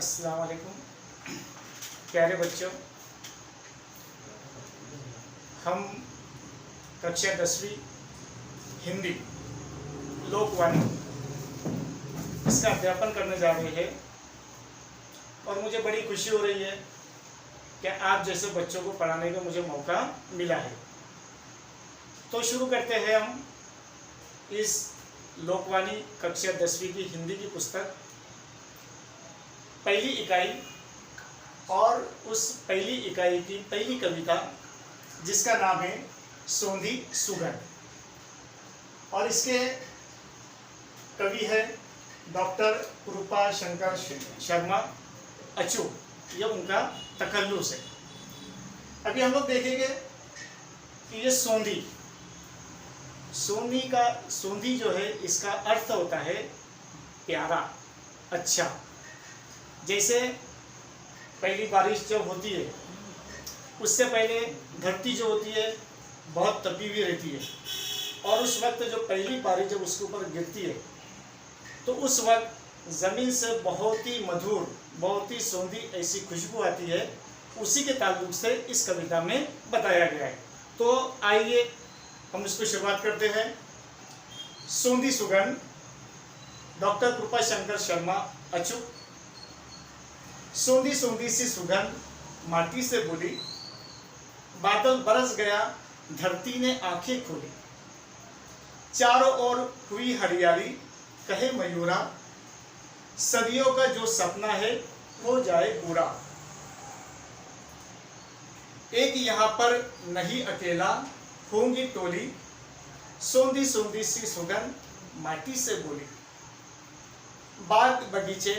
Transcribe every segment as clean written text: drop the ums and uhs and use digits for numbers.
अस्सलाम वालेकुम प्यारे बच्चों, हम कक्षा 10वीं हिंदी लोकवाणी इसका अध्यापन करने जा रहे हैं और मुझे बड़ी खुशी हो रही है कि आप जैसे बच्चों को पढ़ाने का मुझे मौका मिला है। तो शुरू करते हैं हम इस लोकवाणी कक्षा 10वीं की हिंदी की पुस्तक पहली इकाई और उस पहली इकाई की पहली कविता जिसका नाम है सोंधी सुगंध, और इसके कवि है डॉक्टर कृपा शंकर शर्मा अचू। यह उनका तखल्लुस है। अभी हम लोग देखेंगे कि ये सोंधी जो है इसका अर्थ होता है प्यारा, अच्छा। जैसे पहली बारिश जब होती है उससे पहले धरती जो होती है बहुत तपी हुई रहती है, और उस वक्त जो पहली बारिश जब उसके ऊपर गिरती है तो उस वक्त ज़मीन से बहुत ही मधुर, बहुत ही सौंधी ऐसी खुशबू आती है। उसी के ताल्लुक से इस कविता में बताया गया है। तो आइए हम इसको शुरुआत करते हैं। सोंधी सुगंध, डॉक्टर कृपा शंकर शर्मा अचूक। सोंधी सोंधी सी सुगंध माटी से बोली, बादल बरस गया धरती ने आंखें खोली, चारों ओर हुई हरियाली कहे मयूरा, सदियों का जो सपना है हो जाए पूरा। एक यहाँ पर नहीं अकेला होंगी टोली, सोंधी सोंधी सी सुगंध माटी से बोली। बाग बगीचे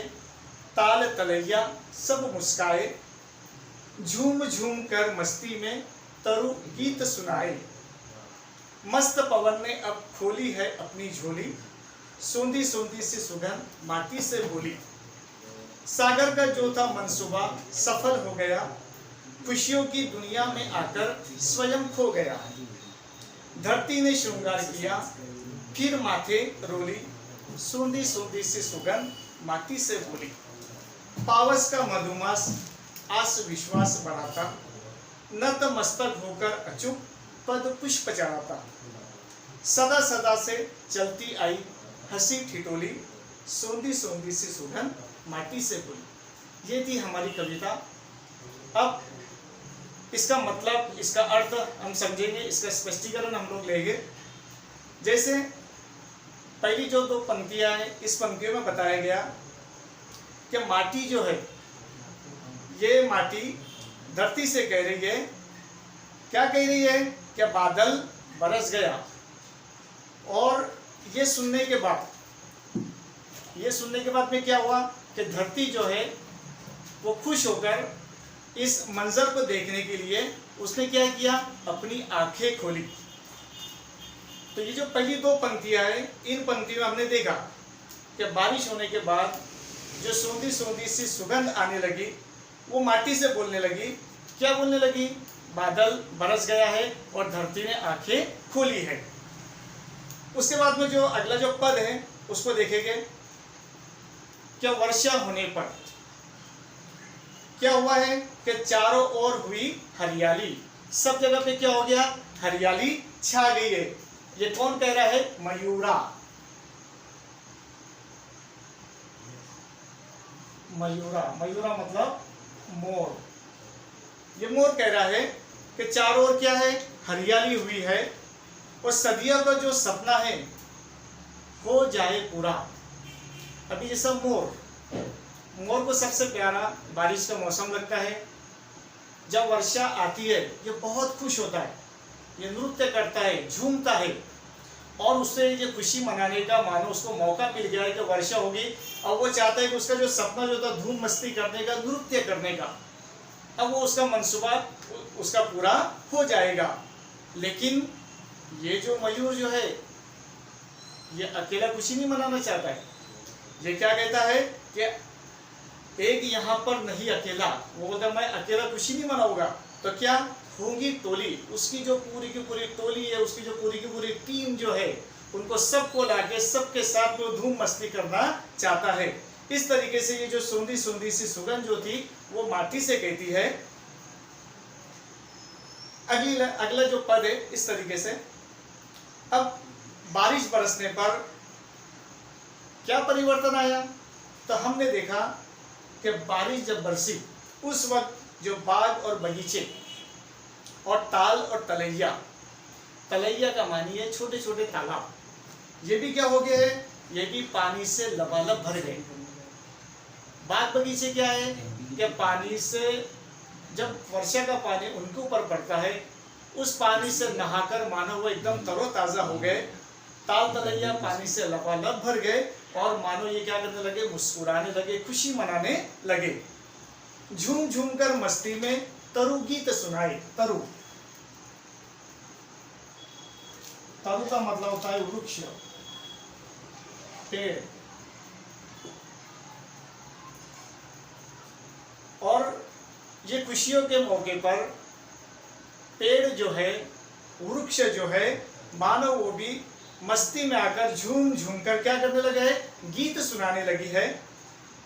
ताल तलैया सब मुस्काए, झूम झूम कर मस्ती में तरु गीत सुनाए। मस्त पवन ने अब खोली है अपनी झोली, सोंधी सोंधी सी सुगंध माटी से बोली। सागर का जो था मंसूबा सफल हो गया, खुशियों की दुनिया में आकर स्वयं खो गया। धरती ने श्रृंगार किया फिर माथे रोली, सोंधी सोंधी सी सुगंध माटी से बोली। पावस का मधुमास आस विश्वास बढ़ाता, नत मस्तक होकर अचूक पद पुष्प चढ़ाता। सदा सदा से चलती आई हंसी ठिठोली, सोंधी सोंधी सी सुगंध माटी से बोली। ये थी हमारी कविता। अब इसका मतलब, इसका अर्थ हम समझेंगे, इसका स्पष्टीकरण हम लोग लेंगे। जैसे पहली जो दो पंक्तियां हैं, इस पंक्तियों में बताया गया कि माटी जो है, ये माटी धरती से कह रही है, क्या कह रही है कि बादल बरस गया। और ये सुनने के बाद में क्या हुआ कि धरती जो है वो खुश होकर इस मंजर को देखने के लिए उसने क्या किया, अपनी आंखें खोली। तो ये जो पहली दो पंक्तियां हैं, इन पंक्तियों में हमने देखा कि बारिश होने के बाद जो सोंधी सोंधी सी सुगंध आने लगी, वो माटी से बोलने लगी। क्या बोलने लगी? बादल बरस गया है और धरती ने आंखें खोली है। उसके बाद में जो अगला जो पद है उसको देखेंगे। क्या वर्षा होने पर क्या हुआ है कि चारों ओर हुई हरियाली, सब जगह पे क्या हो गया, हरियाली छा गई है। ये कौन कह रहा है? मयूरा। मयूरा मतलब मोर। ये मोर कह रहा है कि चारों ओर क्या है, हरियाली हुई है, और सदियों का जो सपना है हो जाए पूरा। अभी ये सब मोर को सबसे प्यारा बारिश का मौसम लगता है। जब वर्षा आती है ये बहुत खुश होता है, ये नृत्य करता है, झूमता है, और उससे ये खुशी मनाने का, मानो उसको मौका मिल गया है कि वर्षा होगी। अब वो चाहता है कि उसका जो सपना जो था धूम मस्ती करने का, नृत्य करने का, अब वो उसका मंसूबा उसका पूरा हो जाएगा। लेकिन ये जो मयूर जो है ये अकेला खुशी नहीं मनाना चाहता है। ये क्या कहता है कि एक यहाँ पर नहीं अकेला, वो बोलता है मैं अकेला खुशी नहीं मनाऊंगा। तो क्या होंगी टोली, उसकी जो पूरी की पूरी टोली है, उसकी जो पूरी की पूरी टीम जो है, उनको सबको लाके सबके साथ वो धूम मस्ती करना चाहता है। इस तरीके से ये जो सूंधी सूंधी सी सुगंध जो थी वो माटी से कहती है। अगला जो पद है इस तरीके से, अब बारिश बरसने पर क्या परिवर्तन आया, तो हमने देखा कि बारिश जब बरसी उस वक्त जो बाग और बगीचे और ताल और तलैया, तलैया का मानिए छोटे छोटे तालाब, ये भी क्या हो गए हैं, ये भी पानी से लबालब भर गए। बाग बगीचे क्या है कि पानी से जब वर्षा का पानी उनके ऊपर पड़ता है, उस पानी से नहाकर मानो वो एकदम तरोताज़ा हो गए। ताल तलैया पानी से लबालब भर गए और मानो ये क्या करने लगे, मुस्कुराने लगे, खुशी मनाने लगे। झूम झूम कर मस्ती में तरु गीत सुनाए। तरु, तरु का मतलब होता है वृक्ष, पेड़। और ये खुशियों के मौके पर पेड़ जो है, वृक्ष जो है, मानो वो भी मस्ती में आकर झूम झूम कर क्या करने लगे है, गीत सुनाने लगी है।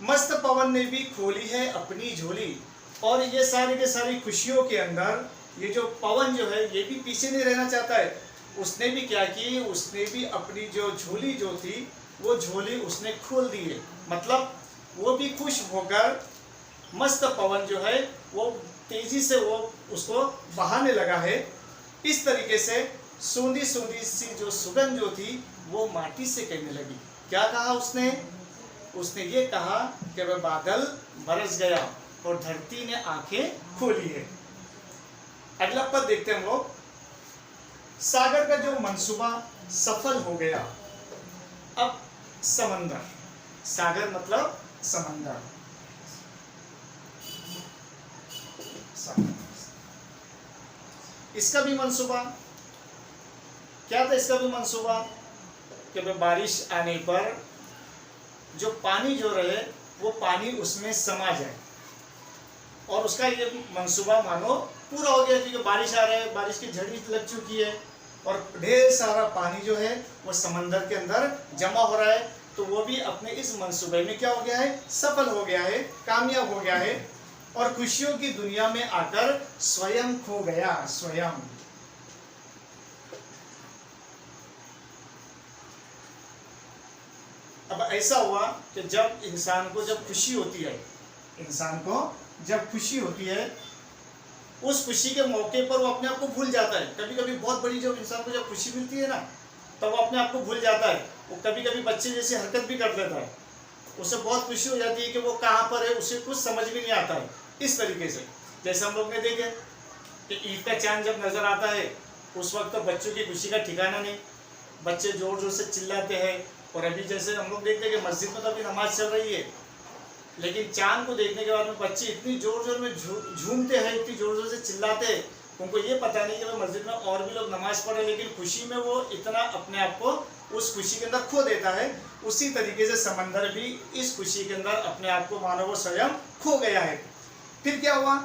मस्त पवन ने भी खोली है अपनी झोली। और ये सारी के सारी खुशियों के अंदर ये जो पवन जो है ये भी पीछे नहीं रहना चाहता है। उसने भी क्या की, उसने भी अपनी जो झोली जो थी वो झोली उसने खोल दी है। मतलब वो भी खुश होकर मस्त पवन जो है वो तेजी से वो उसको बहाने लगा है। इस तरीके से सूंधी सूंधी सी जो सुगंध जो थी वो माटी से कहने लगी। क्या कहा उसने? उसने ये कहा कि वह बादल बरस गया और धरती ने आंखें खोली है। अगला पद देखते हैं हम लोग। सागर का जो मंसूबा सफल हो गया। अब समंदर, सागर मतलब समंदर, इसका भी मंसूबा क्या था? इसका भी मंसूबा कि बारिश आने पर जो पानी जो रहे वो पानी उसमें समा जाए। और उसका ये मंसूबा मानो पूरा हो गया, क्योंकि बारिश आ रहा है, बारिश की झड़ी लग चुकी है और ढेर सारा पानी जो है वो समंदर के अंदर जमा हो रहा है। तो वो भी अपने इस मंसूबे में क्या हो गया है, सफल हो गया है, कामयाब हो गया है और खुशियों की दुनिया में आकर स्वयं खो गया। स्वयं, अब ऐसा हुआ कि जब इंसान को जब खुशी होती है, इंसान को जब खुशी होती है, उस खुशी के मौके पर वो अपने आप को भूल जाता है। कभी कभी बहुत बड़ी जब इंसान को जब खुशी मिलती है ना, तब वो अपने आप को भूल जाता है। वो कभी कभी बच्चे जैसी हरकत भी कर देता है, उसे बहुत खुशी हो जाती है कि वो कहाँ पर है, उसे कुछ समझ भी नहीं आता है। इस तरीके से जैसे हम लोग ने देखे कि ईद का चांद जब नजर आता है, उस वक्त तो बच्चों की खुशी का ठिकाना नहीं, बच्चे जोर जोर से चिल्लाते हैं। और अभी जैसे हम लोग देखते हैं कि मस्जिद में तो अभी नमाज चल रही है, लेकिन चांद को देखने के बाद में बच्चे इतनी जोर जोर में झूमते हैं, इतनी जोर जोर से चिल्लाते हैं। उनको ये पता नहीं कि भाई मस्जिद में और भी लोग नमाज पढ़े, लेकिन खुशी में वो इतना अपने आप को उस खुशी के अंदर खो देता है। उसी तरीके से समंदर भी इस खुशी के अंदर अपने आप को मानो वो स्वयं खो गया है। फिर क्या हुआ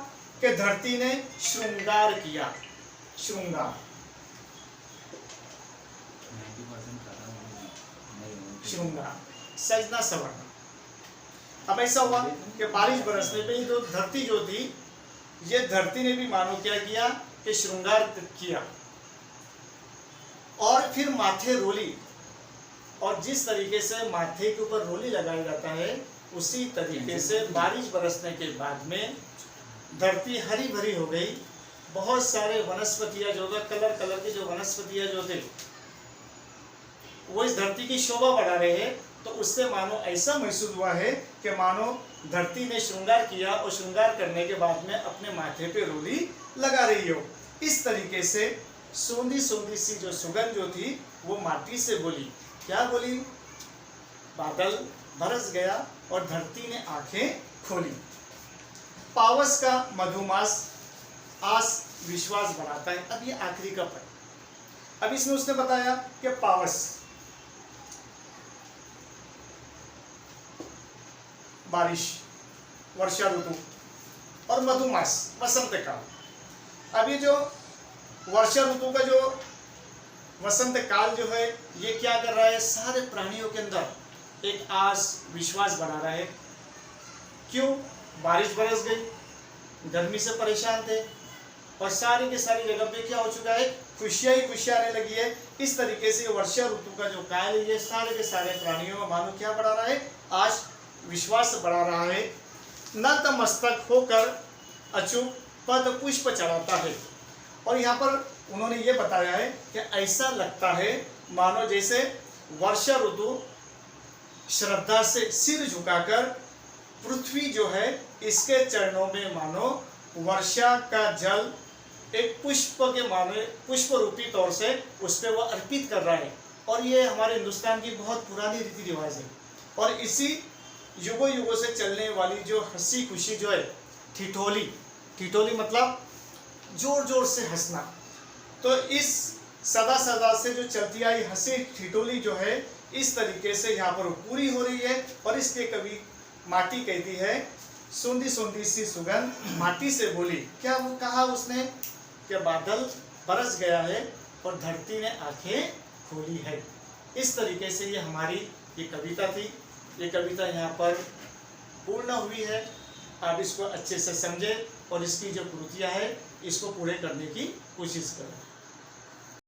कि धरती ने श्रृंगार किया। श्रृंगार, श्रृंगार, सजना सवरना। अब ऐसा हुआ कि बारिश बरसने पे तो धरती जो थी, ये धरती ने भी मानो क्या किया कि श्रृंगार किया। और फिर माथे रोली, और जिस तरीके से माथे के ऊपर रोली लगाया जाता है, उसी तरीके से बारिश बरसने के बाद में धरती हरी भरी हो गई। बहुत सारे वनस्पतियां जो कलर कलर के जो वनस्पतियां जो थे वो इस धरती की शोभा बढ़ा रहे हैं। तो उससे मानो ऐसा महसूस हुआ है कि मानो धरती ने श्रृंगार किया और श्रृंगार करने के बाद में अपने माथे पे रोली लगा रही हो। इस तरीके से सूंधी सूंधी सी जो सुगंध जो थी वो माटी से बोली। क्या बोली? बादल बरस गया और धरती ने आंखें खोली। पावस का मधुमास आस विश्वास बढ़ाता है। अब ये आखिरी का पद, अब इसमें उसने बताया कि पावस बारिश, वर्षा ऋतु, और मधुमास वसंत काल। अब ये जो वर्षा ऋतु का जो वसंत काल जो है ये क्या कर रहा है, सारे प्राणियों के अंदर एक आस विश्वास बना रहा है। क्यों? बारिश बरस गई, गर्मी से परेशान थे और सारी की सारी जगह पे क्या हो चुका है, खुशियां ही खुशियां आने लगी है। इस तरीके से वर्षा ऋतु का जो काल है ये सारे के सारे प्राणियों में मानो क्या बढ़ा रहा है, आज विश्वास बढ़ा रहा है। नतमस्तक होकर अचूक पद पुष्प चढ़ाता है। और यहाँ पर उन्होंने ये बताया है कि ऐसा लगता है मानो जैसे वर्षा ऋतु श्रद्धा से सिर झुकाकर पृथ्वी जो है इसके चरणों में मानो वर्षा का जल एक पुष्प के माने पुष्प रूपी तौर से उस पर वह अर्पित कर रहा है। और ये हमारे हिंदुस्तान की बहुत पुरानी रीति रिवाज है और इसी युगों युगों से चलने वाली जो हंसी खुशी जो है, ठिठोली, ठिठोली मतलब जोर जोर से हंसना, तो इस सदा सदा से जो चलती आई हंसी ठिठोली जो है इस तरीके से यहाँ पर पूरी हो रही है। और इसके कवि माटी कहती है, सूंधी सूंधी सी सुगंध माटी से बोली। क्या वो कहा उसने कि बादल बरस गया है और धरती ने आंखें खोली है। इस तरीके से ये हमारी ये कविता थी। ये कविता यहाँ पर पूर्ण हुई है। आप इसको अच्छे से समझें और इसकी जो कृतियाँ है इसको पूरे करने की कोशिश करें।